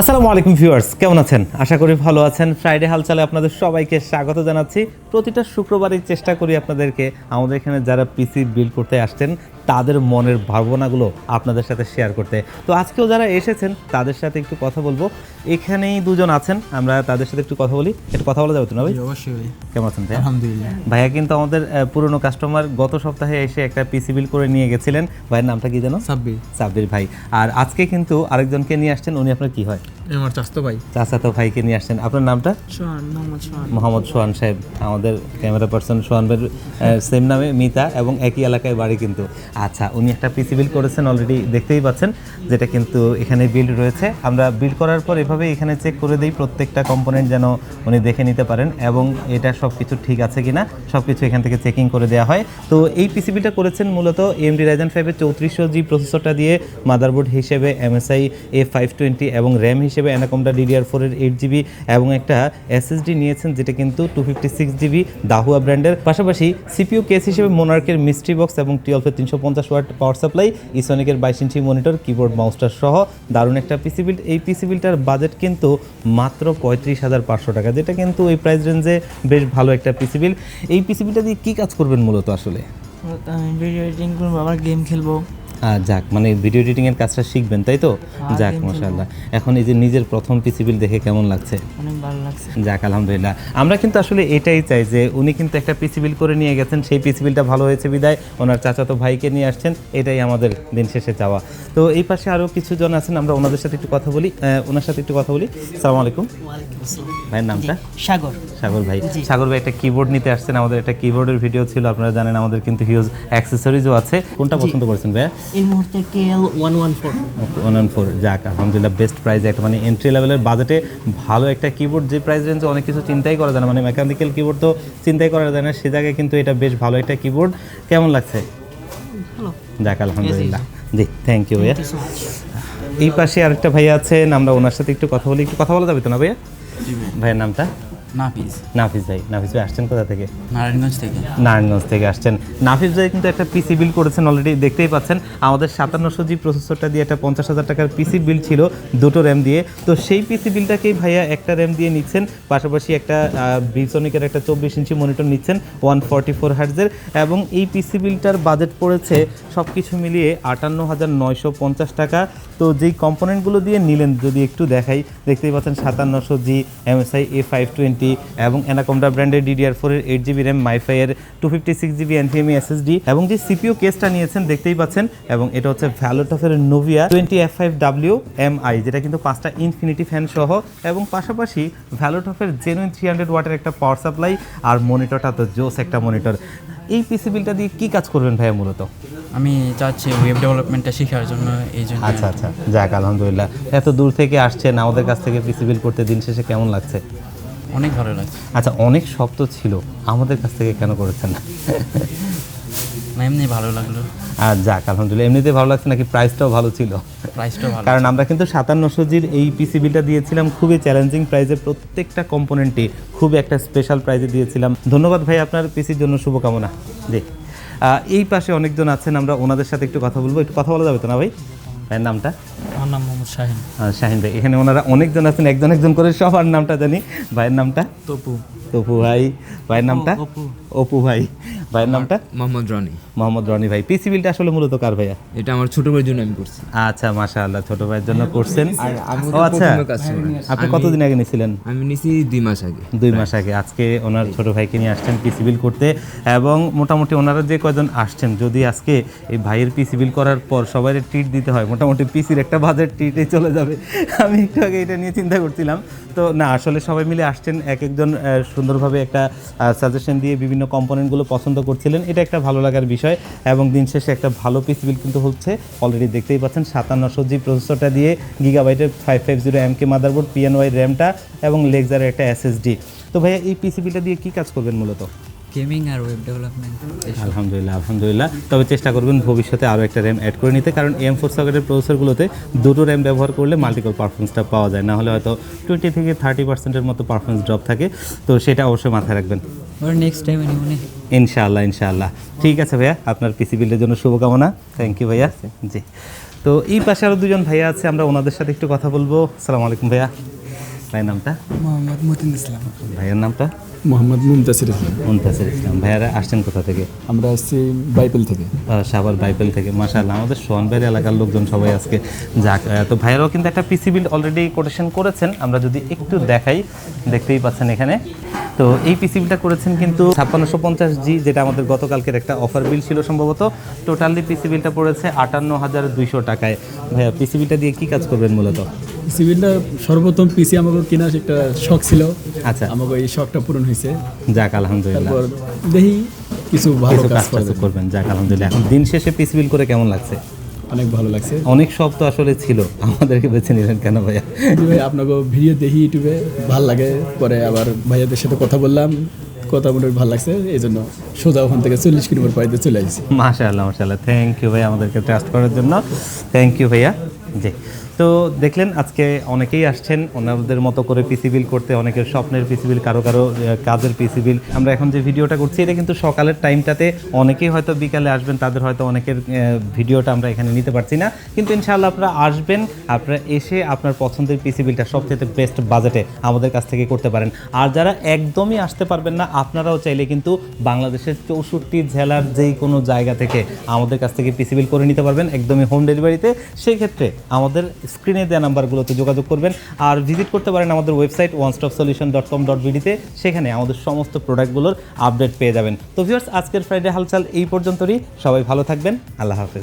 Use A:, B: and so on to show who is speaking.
A: আসসালামু আলাইকুম ভিউয়ার্স, কেমন আছেন? আশা করি ভালো আছেন। ফ্রাইডে হালচালে আপনাদের সবাইকে স্বাগত জানাচ্ছি। প্রতিটা শুক্রবারই চেষ্টা করি আপনাদেরকে আমাদের এখানে যারা পিসি বিল্ড করতে আসছেন তাদের মনের ভাবনাগুলো আপনাদের সাথে শেয়ার করতে। তো আজকেও যারা এসেছেন তাদের সাথে একটু কথা বলবো। এখানেই দুজন আছেন, আমরা তাদের সাথে একটু কথা বলি। একটু কথা বলা যাবে তো না ভাই?
B: অবশ্যই ভাই।
A: কেমন আছেন ভাই?
B: আলহামদুলিল্লাহ।
A: ভাইয়া কিন্তু আমাদের পুরনো কাস্টমার, গত সপ্তাহে এসে একটা পিসি বিল্ড করে নিয়ে গেছিলেন। ভাইয়ের নামটা কি জানো? সাব্বির ভাই। আর আজকে কিন্তু আরেকজনকে নিয়ে আসছেন। উনি আপনার কি হয়?
B: আমার চাচতো ভাই।
A: চাচাতো ভাইকে নিয়ে আসছেন। আপনার নামটা? মোহাম্মদ সোহান সাহেব। আমাদের ক্যামেরা পার্সন সোহান ভাইয়ের সেম নামে মিতা এবং একই এলাকায় বাড়ি কিন্তু। আচ্ছা, উনি একটা পিসি বিল্ড করেছেন, অলরেডি দেখতেই পাচ্ছেন, যেটা কিন্তু এখানে বিল্ড রয়েছে। আমরা বিল্ড করার পর এভাবে এখানে চেক করে দিই প্রত্যেকটা কম্পোনেন্ট যেন উনি দেখে নিতে পারেন এবং এটা সব কিছু ঠিক আছে কিনা সব কিছু এখান থেকে চেকিং করে দেওয়া হয়। তো এই পিসি বিল্ডটা করেছেন মূলত AMD Ryzen 5-এর 3400G প্রসেসরটা দিয়ে, মাদারবোর্ড হিসেবে MSI A520 এবং র্যাম হিসেবে অ্যানাকোন্ডা DDR4-এর 8GB এবং একটা SSD নিয়েছেন যেটা কিন্তু 256GB দাহুয়া ব্র্যান্ডের। পাশাপাশি CPU কেস হিসেবে মোনার্কের মিস্ট্রি বক্স এবং 1250 watt power supply, ইসনিকের 22 inch monitor, keyboard মাউসটার সহ দারুণ একটা পিসি বিল্ড। এই পিসি বিল্ডটার বাজেট কিন্তু মাত্র 35,500 টাকা, যেটা কিন্তু এই প্রাইস রেঞ্জে বেশ ভালো একটা পিসি বিল্ড। এই পিসি বিল্ডটা দিয়ে কী কাজ করবেন মূলত আসলে?
B: ভিডিও এডিটিং করবো, আবার গেম খেলবো।
A: যাক, মানে ভিডিও এডিটিংয়ের কাজটা শিখবেন, তাই তো? যাক, মাশাআল্লাহ। এখন এই যে নিজের প্রথম পিসি বিল্ড দেখে কেমন লাগছে?
B: অনেক ভালো লাগছে।
A: যাক, আলহামদুলিল্লাহ। আমরা কিন্তু আসলে এটাই চাই যে উনি কিন্তু একটা পিসি বিল্ড করে নিয়ে গেছেন, সেই পিসি বিল্ডটা ভালো হয়েছে বিদায় ওনার চাচাতো ভাইকে নিয়ে আসছেন, এটাই আমাদের দিন শেষে চাওয়া। তো এই পাশে আরও কিছুজন আছেন, আমরা ওনাদের সাথে একটু কথা বলি। ওনার সাথে একটু কথা বলি। আসসালামু আলাইকুম। ভাইয়ের নামটা? সাগর ভাই। সাগর ভাই একটা কিবোর্ড নিতে আসছেন, আমাদের একটা কিবোর্ডের ভিডিও ছিল, আপনারা জানেন আমাদের কিন্তু হিউজ অ্যাক্সেসরিজও আছে। কোনটা পছন্দ করেছেন ভাইয়া?
B: এই মুহূর্তে KL114।
A: যাক, আলহামদুলিল্লাহ, বেস্ট প্রাইসে একটা, মানে এন্ট্রি লেভেলের বাজেটে ভালো একটা কিবোর্ড। যে প্রাইস রেঞ্জে অনেক কিছু চিন্তাই করা যায় না, মানে মেকানিক্যাল কিবোর্ড তো চিন্তাই করা যায় না, সে জায়গায় কিন্তু এটা বেশ ভালো একটা কিবোর্ড। কেমন লাগছে? যাক, আলহামদুলিল্লাহ। জি, থ্যাংক ইউ ভাইয়া। এই পাশে আরেকটা ভাইয়া আছেন, আমরা ওনার সাথে একটু কথা বলি। একটু কথা বলা যাবে তো না ভাইয়া? ভাইয়ের নামটা? নাফিস ভাই। নাফিস ভাই আসছেন কোথা থেকে? নারায়ণগঞ্জ থেকে আসছেন। নাফিস ভাই কিন্তু একটা পিসি বিল্ড করেছেন, অলরেডি দেখতেই পাচ্ছেন। আমাদের 5700G প্রসেসরটা দিয়ে একটা 50,000 টাকার পিসি বিল্ড ছিল, দুটো র্যাম দিয়ে। তো সেই পিসি বিল্ডটাকেই ভাইয়া একটা র্যাম দিয়ে নিচ্ছেন, পাশাপাশি একটা ভিসনিকের একটা 24 ইঞ্চি মনিটর নিচ্ছেন 144 হার্টজের। এবং এই পিসি বিল্ডটার বাজেট পড়েছে সব কিছু মিলিয়ে 58,950 টাকা। তো যেই কম্পোনেন্টগুলো দিয়ে নিলেন যদি একটু দেখাই, দেখতেই পাচ্ছেন 5700G, MSI A520 এবং অ্যানাকোন্ডা ব্র্যান্ডের DDR4-এর 8GB র্যাম, মাইফাইয়ের 256GB NVMe SSD এবং যে CPU কেসটা নিয়েছেন দেখতেই পাচ্ছেন, এবং এটা হচ্ছে ভ্যালোটফের নোভিয়া 20F5W MI, যেটা কিন্তু 5টা ইনফিনিটি ফ্যান সহ, এবং পাশাপাশি ভ্যালোটফের জেনুইন 300 ওয়াটের একটা পাওয়ার সাপ্লাই, আর মনিটরটা তো জোস একটা মনিটর। এই পিসি বিলটা দিয়ে কী কাজ করবেন ভাইয়া মূলত?
C: আমি চাচ্ছি ওয়েব ডেভেলপমেন্টটা শেখার জন্য, এই জন্য।
A: আচ্ছা, যাক, আলহামদুলিল্লাহ। এত দূর থেকে আসছেন আমাদের কাছ থেকে পিসি বিল করতে, দিন শেষে কেমন লাগছে?
C: অনেক ভালো লাগছে।
A: আচ্ছা, অনেক শব্দ ছিল, আমাদের কাছ থেকে কেন করেছেন?
C: এমনি ভালো লাগলো।
A: আর যাক, আলহামদুলিল্লাহ। এমনিতে ভালো লাগছে নাকি প্রাইসটাও ভালো ছিল?
C: প্রাইসটাও ভালো,
A: কারণ আমরা কিন্তু 5700G'র এই পিসি বিলটা দিয়েছিলাম খুবই চ্যালেঞ্জিং প্রাইসে, প্রত্যেকটা কম্পোনেন্টই খুবই একটা স্পেশাল প্রাইসে দিয়েছিলাম। ধন্যবাদ ভাই, আপনার পিসির জন্য শুভকামনা। জি, এই পাশে অনেকজন আছেন, আমরা ওনাদের সাথে একটু কথা বলবো। একটু কথা বলা যাবে তো না ভাই? ভাইয়ের নামটা?
C: আমার নাম মোহাম্মদ শাহিন।
A: শাহিন ভাই। এখানে ওনারা অনেকজন আছেন, একজন করে সবার নামটা জানি। ভাইয়ের নামটা? তপু ভাই। ভাইয়ের নামটা? অপু ভাই। ভাইয়ের নামটা? মোহাম্মদ রনি ভাই। পিসি বিলটা আসলে মূলত কার ভাইয়া?
D: এটা আমার ছোট ভাইয়ের জন্য আমি করছি।
A: আচ্ছা, মাশাআল্লাহ, ছোট ভাইয়ের জন্য করছেন। ও আচ্ছা, আপনি কতদিন আগে নিয়েছিলেন?
D: আমি নিছি 2 মাস আগে।
A: 2 মাস আগে। আজকে ওনার ছোট ভাইকে নিয়ে আসছেন পিসি বিল করতে, এবং মোটামুটি ওনারা যে কয়জন আসছেন, যদি আজকে এই ভাইয়ের পিসি বিল করার পর সবাই ট্রিট দিতে হয়, মোটামুটি পিসির একটা বাজেট ট্রিটে চলে যাবে। আমি একটু আগে এটা নিয়ে চিন্তা করছিলাম। তো না, আসলে সবাই মিলে আসছেন, একজন সুন্দরভাবে একটা সাজেশন দিয়ে বিভিন্ন কম্পোনেন্টগুলো পছন্দ করছিলেন, এটা একটা ভালো লাগার বিষয়। এবং দিন শেষে একটা ভালো পিসি বিল কিন্তু হচ্ছে, অলরেডি দেখতেই পাচ্ছেন। 5700G প্রসেসরটা দিয়ে, গিগাবাইটের 550 MK মাদারবোর্ড, PNY র্যামটা এবং লেক্সারের একটা SSD। তো ভাইয়া, এই পিসি বিলটা দিয়ে কী কাজ করবেন মূলত?
C: গেমিং আর ওয়েব ডেভেলপমেন্ট।
A: আলহামদুলিল্লাহ। তবে চেষ্টা করবেন ভবিষ্যতে আরও একটা র্যাম অ্যাড করে নিতে, কারণ AM4 সকেটের প্রসেসরগুলোতে দুটো র্যাম ব্যবহার করলে মাল্টিকোর পারফরমেন্সটা পাওয়া যায়, না হলে হয়তো 20 থেকে 30% মতো পারফরমেন্স ড্রপ থাকে। তো সেটা অবশ্যই মাথায় রাখবেন।
C: নেক্সট টাইম
A: ইনশাআল্লাহ। ঠিক আছে ভাইয়া, আপনার পিসি বিল্ডের জন্য শুভকামনা। থ্যাংক ইউ ভাইয়া। জি। তো এই পাশে আরও দুজন ভাইয়া আছে, আমরা ওনাদের সাথে একটু কথা বলবো। আসসালামু আলাইকুম ভাইয়া। ভাইয়ের নামটা?
B: মোহাম্মদ মতিন ইসলাম।
A: ভাইয়ের নামটা?
E: মোহাম্মদ মুমতাসির ইসলাম।
A: মুনতাসির ইসলাম। ভাইয়ারা আসছেন কোথা থেকে?
E: আমরা আসছি বাইপেল থেকে।
A: সাভার বাইপেল থেকে। মাশাআল্লাহ, আমাদের সোহানবাড়ি এলাকার লোকজন সবাই আজকে যাক। তো ভাইয়ারাও কিন্তু একটা পিসি বিল্ড অলরেডি কোটেশন করেছেন, আমরা যদি একটু দেখাই, দেখতেই পাচ্ছেন এখানে। তো এই পিসি বিলটা করেছেন কিন্তু 5650G, যেটা আমাদের গতকালকের একটা অফার বিল ছিল সম্ভবত। টোটালি পিসি বিলটা পড়েছে 58,200 টাকায়। ভাইয়া পিসি বিলটা দিয়ে কি কাজ করবেন মূলত?
E: সিভিলটা সর্বপ্রথম পিসি আমাকে কেনার একটা শখ ছিল।
A: আচ্ছা,
E: আমাকে এই শখটা পূরণ হয়েছে।
A: যাক আলহামদুলিল্লাহ।
E: তারপর দেখি কিছু ভালো
A: কিছু
E: কাজ
A: কাজ করবেন, যাক আলহামদুলিল্লাহ। এখন দিন শেষে পিসি বিল করে কেমন লাগছে?
E: অনেক ভালো লাগছে।
A: অনেক শখ তো আসলে ছিল, আমাদেরকে বেছে নিলেন কেন ভাইয়া?
E: জি ভাই, আপনাকে ভিডিও দেখি ইউটিউবে, ভালো লাগে। পরে আবার ভাইয়াদের সাথে কথা বললাম, কথা বলে ভালো লাগছে, এই জন্য সোজা ওখান থেকে 40 কিলোমিটার পাইতে চলে আসছি।
A: মাশাআল্লাহ মাশাআল্লাহ, থ্যাংক ইউ ভাই আমাদেরকে ট্রাস্ট করার জন্য, থ্যাংক ইউ ভাইয়া। জি, তো দেখলেন আজকে অনেকেই আসছেন ওনাদের মতো করে পিসি বিল করতে, অনেকের স্বপ্নের পিসি বিল, কারো কারো কাজের পিসি বিল। আমরা এখন যে ভিডিওটা করছি এটা কিন্তু সকালের টাইমটাতে, অনেকেই হয়তো বিকালে আসবেন, তাদের হয়তো অনেকের ভিডিওটা আমরা এখানে নিতে পারছি না, কিন্তু ইনশাআল্লাহ আপনারা আসবেন, আপনারা এসে আপনার পছন্দের পিসি বিলটা সবচেয়ে বেস্ট বাজেটে আমাদের কাছ থেকে করতে পারেন। আর যারা একদমই আসতে পারবেন না, আপনারাও চাইলে কিন্তু বাংলাদেশের 64 জেলার যেই কোনো জায়গা থেকে আমাদের কাছ থেকে পিসি বিল করে নিতে পারবেন একদমই হোম ডেলিভারিতে। সেই ক্ষেত্রে আমাদের স্ক্রিনে দেওয়া নাম্বারগুলোতে যোগাযোগ করবেন, আর ভিজিট করতে পারেন আমাদের ওয়েবসাইট onestopsolution.com.bd তে, সেখানে আমাদের সমস্ত প্রোডাক্টগুলোর আপডেট পেয়ে যাবেন। তো ভিউয়ার্স, আজকের ফ্রাইডে হালচাল এই পর্যন্তই। সবাই ভালো থাকবেন, আল্লাহ হাফেজ।